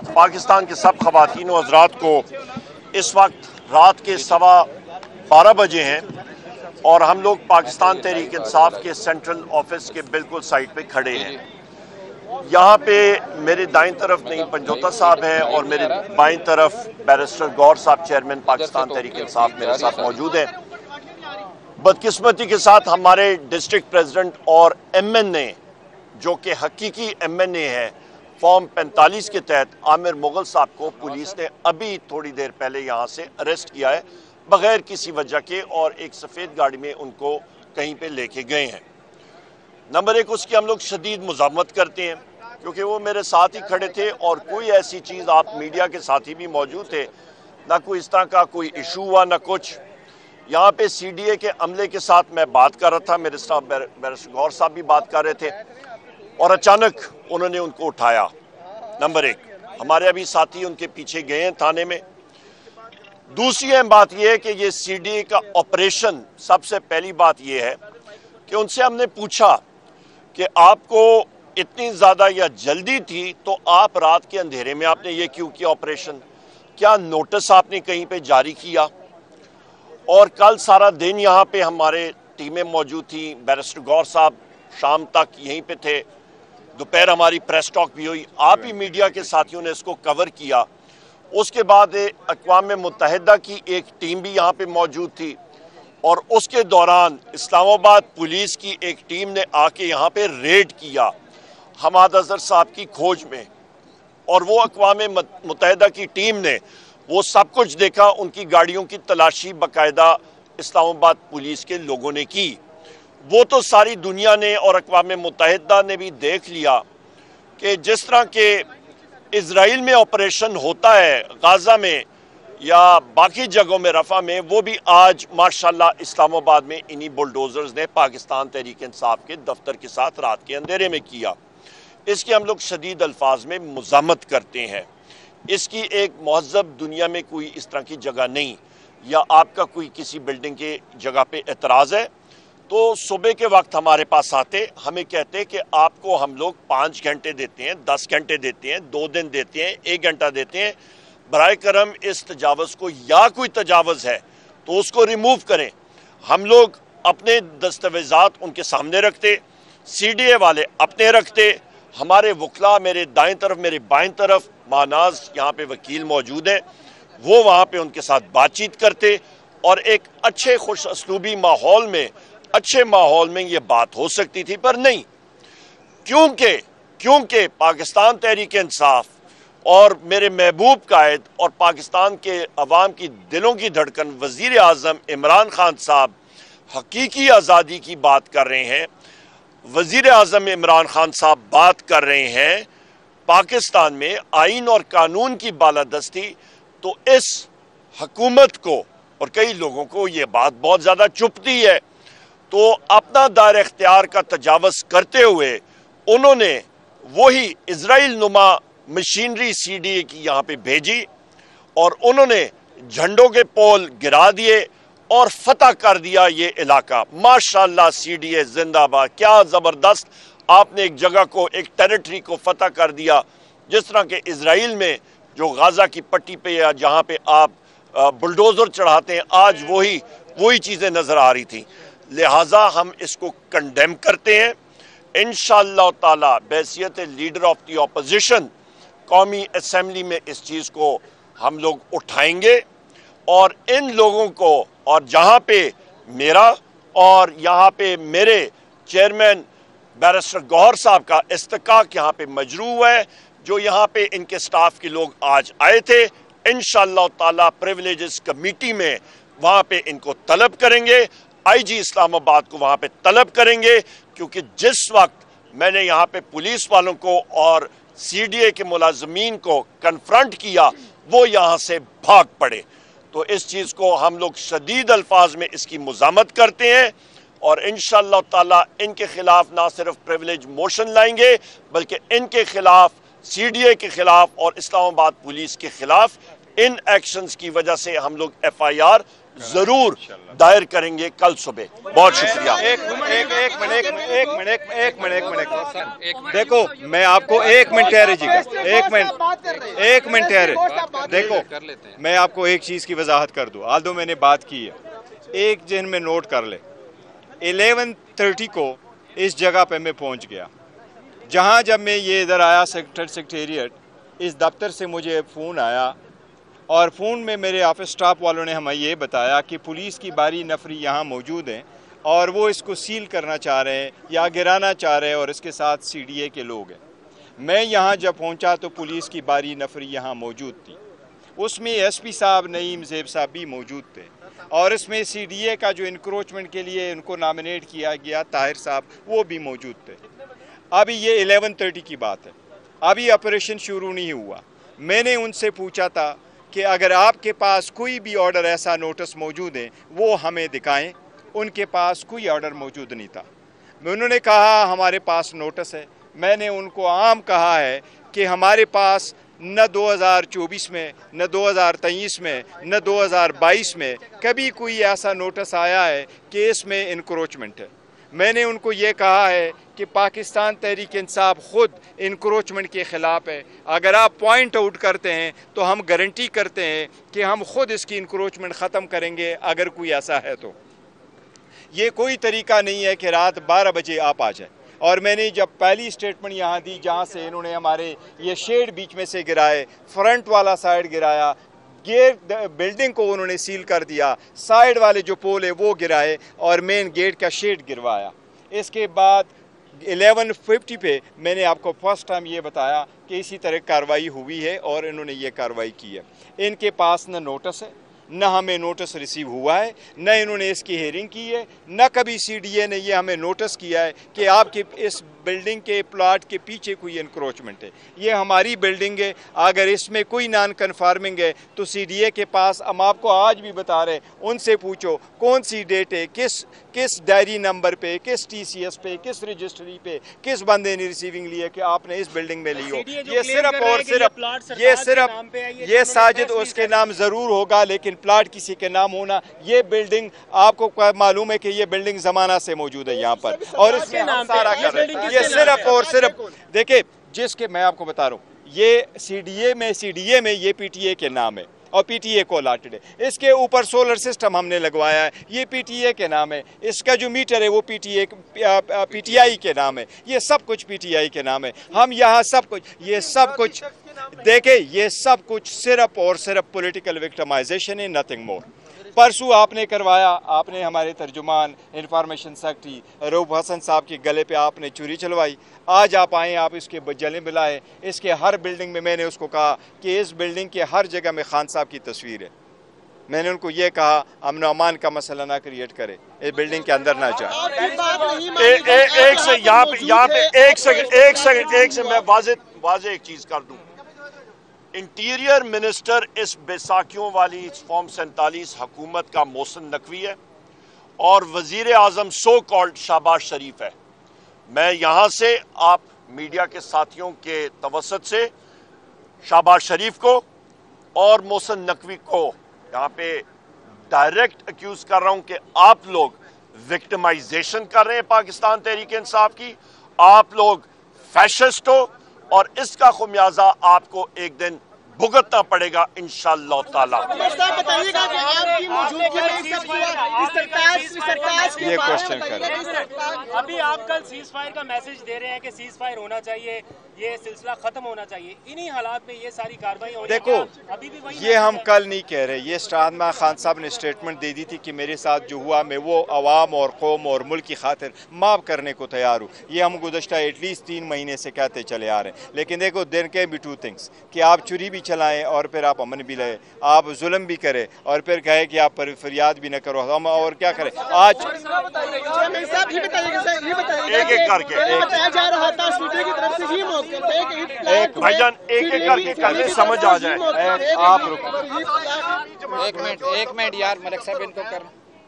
पाकिस्तान के सब ख़वातीन व हज़रात को इस वक्त रात के 12:15 बजे हैं और हम लोग पाकिस्तान तहरीक इंसाफ के सेंट्रल ऑफिस के बिल्कुल साइड पे खड़े हैं। यहाँ पे मेरे दाईं तरफ नईम पंजोता साहब हैं और मेरे बाईं तरफ बैरिस्टर गौर साहब चेयरमैन पाकिस्तान तहरीक इंसाफ मेरे साथ मौजूद हैं। बदकिस्मती के साथ हमारे डिस्ट्रिक्ट प्रेसिडेंट और MNA जो कि हकीकी MNA है फॉर्म 45 के तहत आमिर मुगल साहब को पुलिस ने अभी थोड़ी देर पहले यहाँ से अरेस्ट किया है बगैर किसी वजह के और एक सफ़ेद गाड़ी में उनको कहीं पे लेके गए हैं। नंबर एक, उसकी हम लोग शदीद मुज़ाहमत करते हैं क्योंकि वो मेरे साथ ही खड़े थे और कोई ऐसी चीज़, आप मीडिया के साथी भी मौजूद थे, ना कोई इस तरह का कोई इशू हुआ ना कुछ। यहाँ पे CDA के अमले के साथ मैं बात कर रहा था, मेरे साथ बैरिस्टर गौर साहब भी बात कर रहे थे और अचानक उन्होंने उनको उठाया। नंबर एक, हमारे अभी साथी उनके पीछे गए हैं थाने में। दूसरी अहम बात यह है कि ये CDA का ऑपरेशन, सबसे पहली बात यह है कि उनसे हमने पूछा कि आपको इतनी ज़्यादा या जल्दी थी तो आप रात के अंधेरे में आपने ये क्यों किया ऑपरेशन? क्या नोटिस आपने कहीं पे जारी किया? और कल सारा दिन यहाँ पे हमारे टीमें मौजूद थी, बैरिस्टर गौर साहब शाम तक यहीं पे थे, दोपहर हमारी प्रेस टॉक भी हुई, आप ही मीडिया के साथियों ने इसको कवर किया। उसके बाद अक़वाम मुत्तहिदा की एक टीम भी यहाँ पे मौजूद थी और उसके दौरान इस्लामाबाद पुलिस की एक टीम ने आके यहाँ पे रेड किया हमाद अज़हर साहब की खोज में, और वो अक़वाम मुत्तहिदा की टीम ने वो सब कुछ देखा, उनकी गाड़ियों की तलाशी बाकायदा इस्लामाबाद पुलिस के लोगों ने की। वो तो सारी दुनिया ने और अक़वाम मुत्तहिदा ने भी देख लिया कि जिस तरह के इजराइल में ऑपरेशन होता है गाज़ा में या बाकी जगहों में रफ़ा में, वो भी आज माशाल्लाह इस्लामाबाद में इन्हीं बुलडोज़र्स ने पाकिस्तान तहरीक इंसाफ के दफ्तर के साथ रात के अंधेरे में किया। इसकी हम लोग शदीद अल्फाज में मुज़ाहमत करते हैं। इसकी एक महज़ब दुनिया में कोई इस तरह की जगह नहीं, या आपका कोई किसी बिल्डिंग के जगह पे एतराज़ है तो सुबह के वक्त हमारे पास आते, हमें कहते कि आपको हम लोग 5 घंटे देते हैं, 10 घंटे देते हैं, 2 दिन देते हैं, 1 घंटा देते हैं, बराए करम इस तजावज़ को, या कोई तजावज़ है तो उसको रिमूव करें। हम लोग अपने दस्तावेज़ात उनके सामने रखते, CDA वाले अपने रखते, हमारे वकला मेरे दाएं तरफ मेरे बाएं तरफ मानाज यहाँ पे वकील मौजूद हैं, वो वहाँ पे उनके साथ बातचीत करते और एक अच्छे खुश असलूबी माहौल में, अच्छे माहौल में ये बात हो सकती थी, पर नहीं, क्योंकि पाकिस्तान तहरीक इंसाफ और मेरे महबूब कायद और पाकिस्तान के अवाम की दिलों की धड़कन वज़ीर आज़म इमरान खान साहब हकीकी आज़ादी की बात कर रहे हैं। वज़ीर आज़म इमरान खान साहब बात कर रहे हैं पाकिस्तान में आइन और कानून की बालादस्ती, तो इस हुकूमत को और कई लोगों को ये बात बहुत ज़्यादा चुभती है, तो अपना दायरा इख्तियार का तजावज़ करते हुए उन्होंने वही इजराइल नुमा मशीनरी CDA की यहाँ पे भेजी और उन्होंने झंडों के पोल गिरा दिए और फतह कर दिया ये इलाका। माशाल्लाह CDA जिंदाबाद, क्या ज़बरदस्त आपने एक जगह को, एक टेरिटरी को फतह कर दिया। जिस तरह के इजराइल में जो गाज़ा की पट्टी पे या जहाँ पे आप बुलडोज़र चढ़ाते हैं, आज वही चीज़ें नज़र आ रही थी। लिहाजा हम इसको कंडेम करते हैं। इंशाअल्लाह ताला बैसियत लीडर ऑफ द ऑपोजिशन कौमी असेंबली में इस चीज़ को हम लोग उठाएंगे और इन लोगों को, और जहाँ पे मेरा और यहाँ पे मेरे चेयरमैन बैरिस्टर गौहर साहब का इस्तिकाक यहाँ पे मजरू हुआ है, जो यहाँ पे इनके स्टाफ के लोग आज आए थे, इंशाअल्लाह ताला प्रिविलेजेस कमेटी में वहाँ पे इनको तलब करेंगे, IG इस्लामाबाद को वहाँ पे तलब करेंगे, क्योंकि जिस वक्त मैंने यहाँ पे पुलिस वालों को और CDA के मुलाजमीन को कन्फ्रंट किया वो यहाँ से भाग पड़े। तो इस चीज़ को हम लोग शदीद अल्फाज में इसकी मुज़ाहमत करते हैं और इंशाअल्लाह ताला इनके खिलाफ ना सिर्फ प्रिविलेज मोशन लाएंगे बल्कि इनके खिलाफ, CDA के खिलाफ और इस्लामाबाद पुलिस के खिलाफ इन एक्शंस की वजह से हम लोग FIR जरूर दायर करेंगे कल सुबह। बहुत शुक्रिया। एक मिनट देखो, मैं आपको एक मिनट ठहरे जी, एक मिनट ठहरे। देखो, मैं आपको एक चीज़ की वजाहत कर दूँ, आल्दो मैंने बात की है, एक जहन में नोट कर ले। 11:30 को इस जगह पे मैं पहुंच गया, जहां जब मैं ये इधर आया सेक्रेटेरिएट, इस दफ्तर से मुझे फ़ोन आया और फ़ोन में मेरे ऑफिस स्टाफ वालों ने हमें ये बताया कि पुलिस की बारी नफरी यहाँ मौजूद हैं और वो इसको सील करना चाह रहे हैं या गिराना चाह रहे हैं और इसके साथ CDA के लोग हैं। मैं यहाँ जब पहुँचा तो पुलिस की बारी नफरी यहाँ मौजूद थी, उसमें SP साहब नईम ज़ेब साहब भी मौजूद थे और इसमें CDA का जो इंक्रोचमेंट के लिए उनको नॉमिनेट किया गया ताहिर साहब, वो भी मौजूद थे। अभी ये 11:30 की बात है, अभी ऑपरेशन शुरू नहीं हुआ। मैंने उनसे पूछा था कि अगर आपके पास कोई भी ऑर्डर ऐसा नोटिस मौजूद है वो हमें दिखाएं। उनके पास कोई ऑर्डर मौजूद नहीं था। उन्होंने कहा हमारे पास नोटिस है। मैंने उनको आम कहा है कि हमारे पास न 2024 में, न 2023 में, न 2022 में कभी कोई ऐसा नोटिस आया है कि इसमें इंक्रोचमेंट है। मैंने उनको ये कहा है कि पाकिस्तान तहरीक इंसाफ खुद इंक्रोचमेंट के ख़िलाफ़ है। अगर आप पॉइंट आउट करते हैं तो हम गारंटी करते हैं कि हम खुद इसकी इंक्रोचमेंट ख़त्म करेंगे अगर कोई ऐसा है तो। ये कोई तरीका नहीं है कि रात 12 बजे आप आ जाए। और मैंने जब पहली स्टेटमेंट यहाँ दी जहाँ से इन्होंने हमारे ये शेड बीच में से गिराए, फ्रंट वाला साइड गिराया, गेट बिल्डिंग को उन्होंने सील कर दिया, साइड वाले जो पोल है वो गिराए और मेन गेट का शेड गिरवाया। इसके बाद 11:50 पे मैंने आपको फर्स्ट टाइम ये बताया कि इसी तरह कार्रवाई हुई है और इन्होंने ये कार्रवाई की है। इनके पास न नोटिस है, न हमें नोटिस रिसीव हुआ है, न इन्होंने इसकी हेयरिंग की है, न कभी CDA ने ये हमें नोटिस किया है कि आपके इस बिल्डिंग के प्लाट के पीछे कोई इंक्रोचमेंट है। ये हमारी बिल्डिंग है, अगर इसमें कोई नॉन कन्फार्मिंग है तो CDA के पास, हम आपको आज भी बता रहे, उनसे पूछो कौन सी डेट है, किस डायरी नंबर पे, किस TCS पे, किस रजिस्ट्री पे, किस बंदे ने रिसीविंग ली है कि आपने इस बिल्डिंग में ली हो। ये सिर्फ और सिर्फ ये साजिद उसके नाम ज़रूर होगा, लेकिन प्लाट किसी के नाम होना, ये बिल्डिंग आपको मालूम है कि ये बिल्डिंग ज़माना से मौजूद है यहाँ पर और इसमें हम सारा कर रहे हैं। ये सिर्फ और सिर्फ देखिए, जिसके मैं आपको बता रहा हूँ, ये CDA में ये PTA के नाम है और PTA को अलॉटेड है। इसके ऊपर सोलर सिस्टम हमने लगवाया है, ये PTA के नाम है। इसका जो मीटर है वो PTI के नाम है। ये सब कुछ PTI के नाम है। हम यहाँ सब कुछ, ये सब कुछ देखे, ये सब कुछ सिर्फ और सिर्फ पॉलिटिकल विक्टिमाइजेशन है, नथिंग मोर। परसों आपने करवाया, आपने हमारे तर्जुमान इंफॉर्मेशन सेक्रेटरी रऊफ हसन साहब के गले पे आपने चूरी चलवाई। आज आप आए, आप इसके जले मिलाए। इसके हर बिल्डिंग में मैंने उसको कहा कि इस बिल्डिंग के हर जगह में खान साहब की तस्वीर है। मैंने उनको ये कहा अमन अमान का मसला ना क्रिएट करे, इस बिल्डिंग के अंदर ना जाए। एक से मैं वाज़ेह एक चीज़ कर दूँ। इंटीरियर मिनिस्टर इस बैसाखियों वाली फॉर्म 47 हुकूमत का मोहसिन नकवी है और वजीर आज़म सो कॉल्ड शहबाज शरीफ है। मैं यहाँ से आप मीडिया के साथियों के तवसत से शहबाज शरीफ को और मोहसिन नकवी को यहाँ पे डायरेक्ट अक्यूज कर रहा हूँ कि आप लोग विक्टिमाइजेशन कर रहे हैं पाकिस्तान तहरीक इंसाफ की, आप लोग फैशिस्ट हो और इसका खुमियाजा आपको एक दिन भुगतना पड़ेगा इंशाअल्लाह ताला। बताइएगा कि आपकी मौजूदगी में ये क्वेश्चन कर, अभी आप कल सीज फायर का मैसेज दे रहे हैं कि सीज फायर होना चाहिए, ये सिलसिला खत्म होना चाहिए। इन्हीं हालात में ये सारी कार्रवाई होनी, देखो अभी भी वही ये हम कल नहीं कह रहे, ये शाहजहां खान साहब ने स्टेटमेंट दे दी थी कि मेरे साथ जो हुआ मैं वो अवाम और कौम और मुल्क की खातिर माफ़ करने को तैयार हूँ। ये हम गुज़श्ता एटलीस्ट 3 महीने से कहते चले आ रहे हैं। लेकिन देखो, देयर कैन बी 2 थिंग्स कि आप चुरी भी चलाएं और फिर आप अमन भी लाए, आप जुल्म भी करें और फिर कहे कि आप पर फरियाद भी न करो। हम और क्या करें? आज एक एक करके भाईजान एक करके करके समझ आ जाए। आप रुको एक मिनट यार, मलिक साहब इनको कर।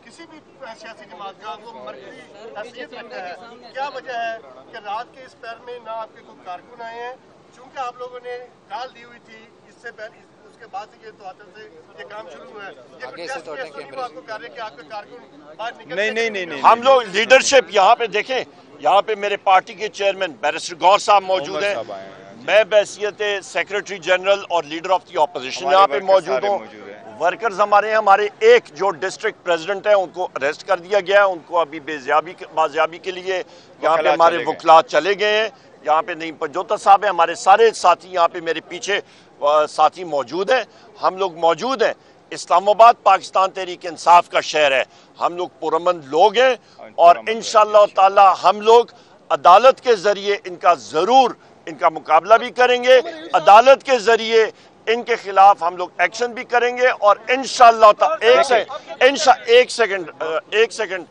किसी भी सियासी जमात का वो मरकजी हैसियत रखता है, क्या वजह है कि रात के इस पैर में ना आपके कोई कारकुन आए हैं? चूंकि आप लोगों ने गाल दी हुई थी इससे पहले, उसके उसके बाद से ये तोतल से ये काम शुरू हुआ है। ये कोई टेस्ट केस तो नहीं आपको कर रहे कि आपके कारकुन बाहर निकल नहीं हम लोग लीडरशिप यहाँ पे देखें, यहाँ पे मेरे पार्टी के चेयरमैन बैरिस्टर गौर साहब मौजूद हैं, मैं बहैसियत सेक्रेटरी जनरल और लीडर ऑफ द ऑपोजिशन यहाँ पे मौजूद हूँ। वर्कर्स हमारे एक जो डिस्ट्रिक्ट प्रेसिडेंट है उनको अरेस्ट कर दिया गया है, उनको अभी बाजियाबी के लिए यहाँ पे हमारे वकला चले गए हैं। यहाँ पे नईम पंजोता साहब हैं, हमारे सारे साथी यहाँ पे मेरे पीछे साथी मौजूद हैं, हम लोग मौजूद हैं। इस्लामाबाद पाकिस्तान तहरीक इंसाफ का शहर है, हम लोग पुरअमन लोग हैं और इंशाअल्लाह ताला हम लोग अदालत के जरिए इनका मुकाबला भी करेंगे, अदालत के जरिए इनके खिलाफ हम लोग एक्शन भी करेंगे और इंशाअल्लाह एक सेकंड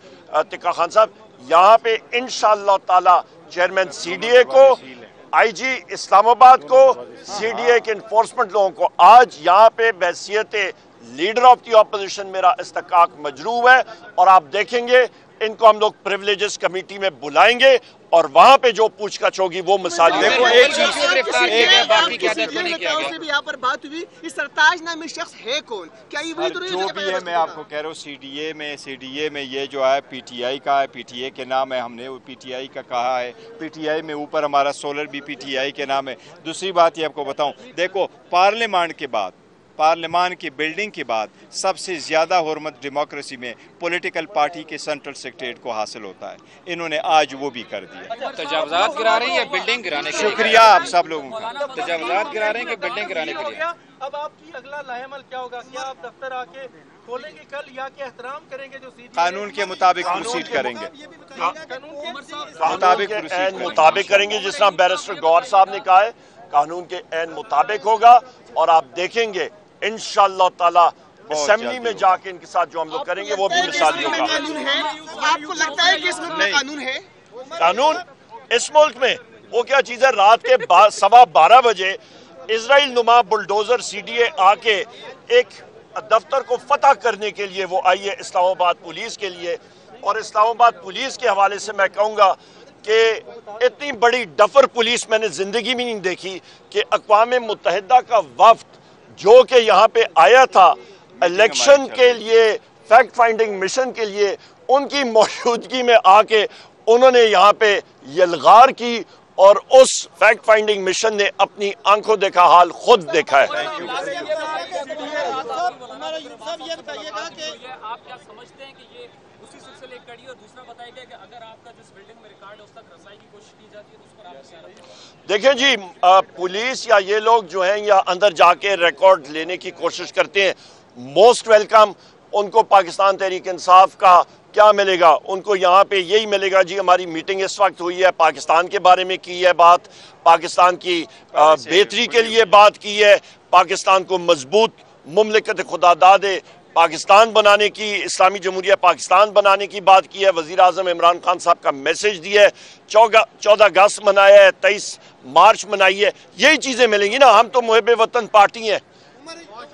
तिक्का खान साहब, यहाँ पे इंशाअल्लाह ताला चेयरमैन सीडीए को, आईजी इस्लामाबाद को, सीडीए के इन्फोर्समेंट लोगों को आज यहाँ पे बहैसियत लीडर ऑफ द ऑपोजिशन मेरा इस्तकाक मजरूब है और आप देखेंगे इनको हम लोग प्रिविलेजेस कमेटी में बुलाएंगे और वहां पे जो पूछताछ होगी वो मिसाल। देखो एक चीज यहाँ पर बात हुई, इस सरताज नामी शख्स है कौन, क्या ये वही जो भी है मैं आपको कह रहा हूँ, सीडीए में ये जो है पीटीआई का है, पीटीए के नाम है, हमने वो पीटीआई का कहा है, पीटीआई में ऊपर हमारा सोलर भी पीटीआई के नाम है। दूसरी बात ये आपको बताऊं, देखो पार्लियामान की बिल्डिंग के बाद सबसे ज़्यादा हुर्मत डेमोक्रेसी में पॉलिटिकल पार्टी के सेंट्रल सेक्रेटरीट को हासिल होता है, इन्होंने आज वो भी कर दिया। तजावुज़ात गिरा रहे हैं या बिल्डिंग गिराने के लिए? शुक्रिया आप सब लोगों का। तजावुज़ात गिरा रहे हैं कि बिल्डिंग गिराने के लिए? अब आपकी अगला लाहेमल क्या होगा? क्या आप दफ्तर आके खोलेंगे कल या क्या एहतराम करेंगे जो कानून के मुताबिक प्रोसीड करेंगे, मुताबिक करेंगे, जिस तरह बैरिस्टर गौर साहब ने कहा है कानून के ऐन मुताबिक होगा और आप देखेंगे इंशाअल्लाह ताला असेंबली में जाके इनके साथ जो हम लोग करेंगे वो भी मिसाली होगा। आपको लगता है कि इस मुल्क में कानून है? कानून इस मुल्क में वो क्या चीज है? रात के 12:15 बजे इजराइल नुमा बुलडोजर सीडीए आके एक दफ्तर को फतह करने के लिए वो आई है इस्लामाबाद पुलिस के लिए, और इस्लामाबाद पुलिस के हवाले से मैं कहूँगा कि इतनी बड़ी डफर पुलिस मैंने जिंदगी में नहीं देखी कि अक़वाम मुत्तहिदा का वफ्द जो कि यहाँ पे आया था इलेक्शन के लिए, फैक्ट फाइंडिंग मिशन के लिए, उनकी मौजूदगी में आके उन्होंने यहाँ पे यलगार की और उस फैक्ट फाइंडिंग मिशन ने अपनी आंखों देखा हाल खुद देखा है। आप क्या समझते हैं कि ये उसी सिलसिले एक कड़ी, और दूसरा बताइए कि अगर आपका जिस बिल्डिंग में रिकॉर्ड है उस तक रसाई की कोशिश की जाती है तो उस पर आप क्या रखते हैं? देखें जी, पुलिस या ये लोग जो हैं या अंदर जाके रिकॉर्ड लेने की कोशिश करते हैं, मोस्ट वेलकम। उनको पाकिस्तान तहरीक इंसाफ का क्या मिलेगा? उनको यहाँ पे यही मिलेगा जी, हमारी मीटिंग इस वक्त हुई है, पाकिस्तान के बारे में की है बात, पाकिस्तान की बेहतरी के लिए बात की है, पाकिस्तान को मजबूत मुमलिकत खुदादाद पाकिस्तान बनाने की, इस्लामी जमहूरिया पाकिस्तान बनाने की बात की है, वज़ीर आज़म इमरान खान साहब का मैसेज दिया है, 14 अगस्त मनाया है, 23 मार्च मनाई है, यही चीज़ें मिलेंगी ना। हम तो मुहिब वतन पार्टी हैं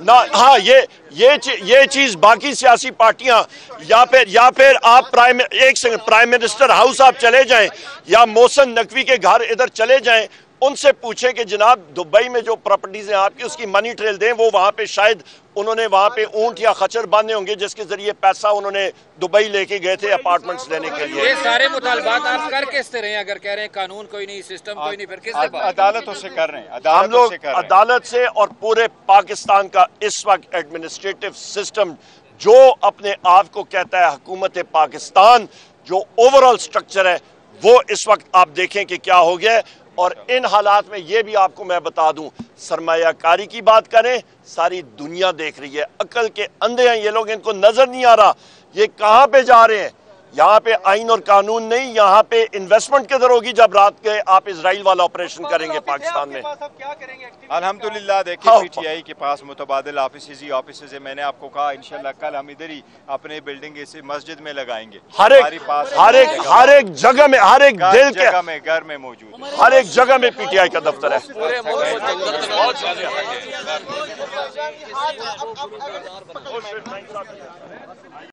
ना। हाँ, ये चीज़ बाकी सियासी पार्टियां या फिर आप प्राइम मिनिस्टर हाउस आप चले जाएं या मोहसिन नकवी के घर इधर चले जाएं, उनसे पूछें कि जनाब दुबई में जो प्रॉपर्टीज हैं आपकी उसकी मनी ट्रेल दें। वो वहाँ पे शायद उन्होंने वहाँ पे ऊंट या खच्चर बांधे होंगे जिसके जरिए पैसा उन्होंने दुबई लेके गए थे अपार्टमेंट्स लेने के लिए। ये सारे मुतालबात आप कर किस तरह हैं? अगर कह रहे हैं कानून कोई नहीं, सिस्टम कोई नहीं, फिर किस अदालतों से कर रहे हैं? हम लोग अदालत से और पूरे पाकिस्तान का इस वक्त एडमिनिस्ट्रेटिव सिस्टम जो अपने आप को कहता है हुकूमत पाकिस्तान, जो ओवरऑल स्ट्रक्चर है वो इस वक्त आप देखें कि क्या हो गया है। और इन हालात में ये भी आपको मैं बता दूं, सरमायाकारी की बात करें, सारी दुनिया देख रही है, अकल के अंधे हैं ये लोग, इनको नजर नहीं आ रहा ये कहां पे जा रहे हैं। यहाँ पे आइन और कानून नहीं, यहाँ पे इन्वेस्टमेंट किधर होगी जब रात के आप इजराइल वाला ऑपरेशन करेंगे पाकिस्तान में? अल्हम्दुलिल्लाह देखिए पीटीआई के पास मुतबादिल ऑफिस है, मैंने आपको कहा इंशाल्लाह कल हम इधर ही अपने बिल्डिंग से मस्जिद में लगाएंगे। हर एक जगह में, हर एक दिल के जगह में, घर में मौजूद, हर एक जगह में पीटीआई का दफ्तर है।